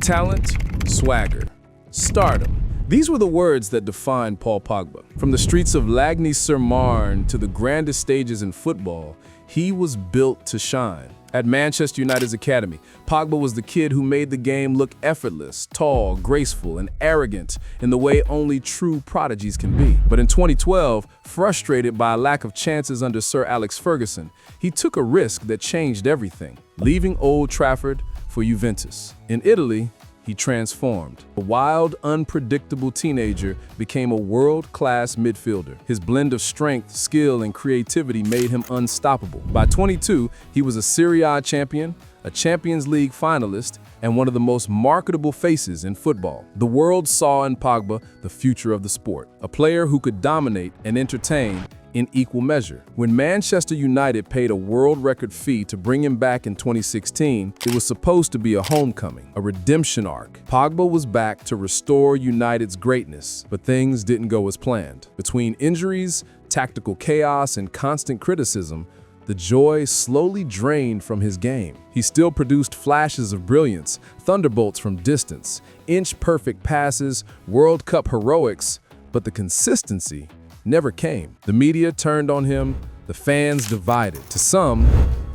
Talent, swagger, stardom. These were the words that defined Paul Pogba. From the streets of Lagny-sur-Marne to the grandest stages in football, he was built to shine. At Manchester United's academy, Pogba was the kid who made the game look effortless, tall, graceful, and arrogant in the way only true prodigies can be. But in 2012, frustrated by a lack of chances under Sir Alex Ferguson, he took a risk that changed everything, leaving Old Trafford for Juventus. In Italy, he transformed. A wild, unpredictable teenager became a world-class midfielder. His blend of strength, skill, and creativity made him unstoppable. By 22, he was a Serie A champion, a Champions League finalist, and one of the most marketable faces in football. The world saw in Pogba the future of the sport, a player who could dominate and entertain in equal measure. When Manchester United paid a world record fee to bring him back in 2016, it was supposed to be a homecoming, a redemption arc. Pogba was back to restore United's greatness, but things didn't go as planned. Between injuries, tactical chaos, and constant criticism, the joy slowly drained from his game. He still produced flashes of brilliance, thunderbolts from distance, inch-perfect passes, World Cup heroics, but the consistency never came. The media turned on him, the fans divided. To some,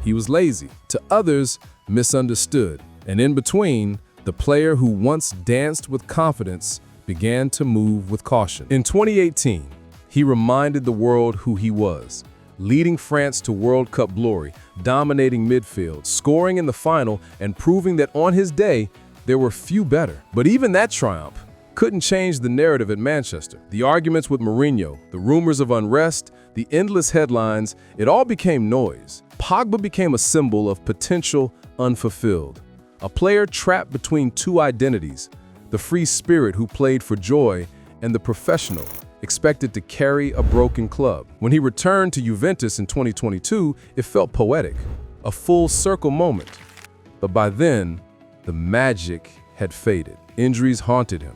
he was lazy. To others, misunderstood. And in between, the player who once danced with confidence began to move with caution. In 2018, he reminded the world who he was, leading France to World Cup glory, dominating midfield, scoring in the final, and proving that on his day, there were few better. But even that triumph couldn't change the narrative at Manchester. The arguments with Mourinho, the rumors of unrest, the endless headlines, it all became noise. Pogba became a symbol of potential unfulfilled, a player trapped between two identities, the free spirit who played for joy and the professional expected to carry a broken club. When he returned to Juventus in 2022, it felt poetic, a full circle moment. But by then, the magic had faded. Injuries haunted him.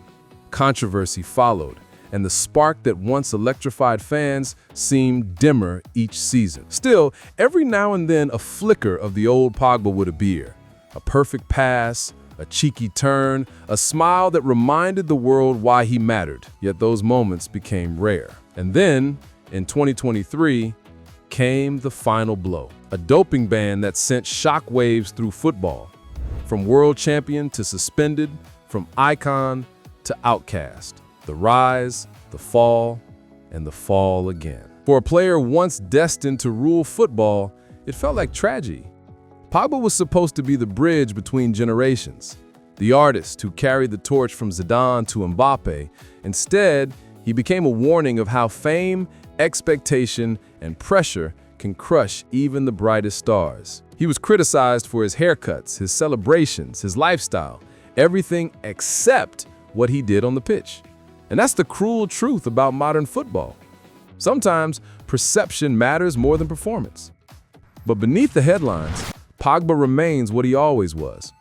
Controversy followed, and the spark that once electrified fans seemed dimmer each season. Still, every now and then a flicker of the old Pogba would appear. A perfect pass, a cheeky turn, a smile that reminded the world why he mattered. Yet those moments became rare. And then, in 2023, came the final blow. A doping ban that sent shockwaves through football. From world champion to suspended, from icon to outcast, the rise, the fall, and the fall again. For a player once destined to rule football, it felt like tragedy. Pogba was supposed to be the bridge between generations, the artist who carried the torch from Zidane to Mbappe. Instead, he became a warning of how fame, expectation, and pressure can crush even the brightest stars. He was criticized for his haircuts, his celebrations, his lifestyle, everything except what he did on the pitch. And that's the cruel truth about modern football. Sometimes perception matters more than performance. But beneath the headlines, Pogba remains what he always was.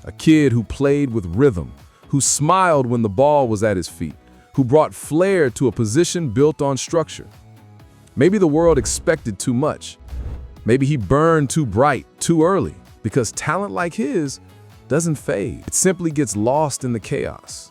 A kid who played with rhythm, who smiled when the ball was at his feet, who brought flair to a position built on structure. Maybe the world expected too much. Maybe he burned too bright, too early, because talent like his doesn't fade. It simply gets lost in the chaos.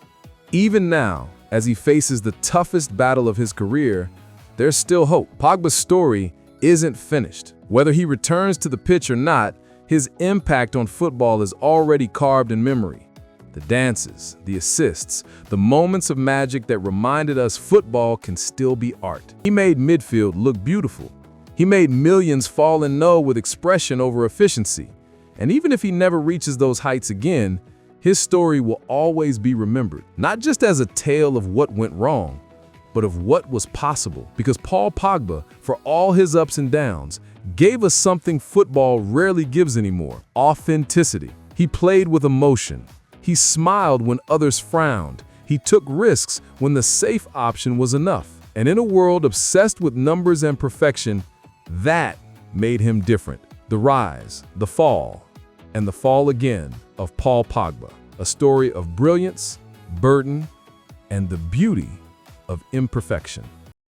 Even now, as he faces the toughest battle of his career, there's still hope. Pogba's story isn't finished. Whether he returns to the pitch or not, his impact on football is already carved in memory. The dances, the assists, the moments of magic that reminded us football can still be art. He made midfield look beautiful. He made millions fall in love with expression over efficiency. And even if he never reaches those heights again, his story will always be remembered, not just as a tale of what went wrong, but of what was possible. Because Paul Pogba, for all his ups and downs, gave us something football rarely gives anymore: authenticity. He played with emotion. He smiled when others frowned. He took risks when the safe option was enough. And in a world obsessed with numbers and perfection, that made him different. The rise, the fall, and the fall again of Paul Pogba, a story of brilliance, burden, and the beauty of imperfection.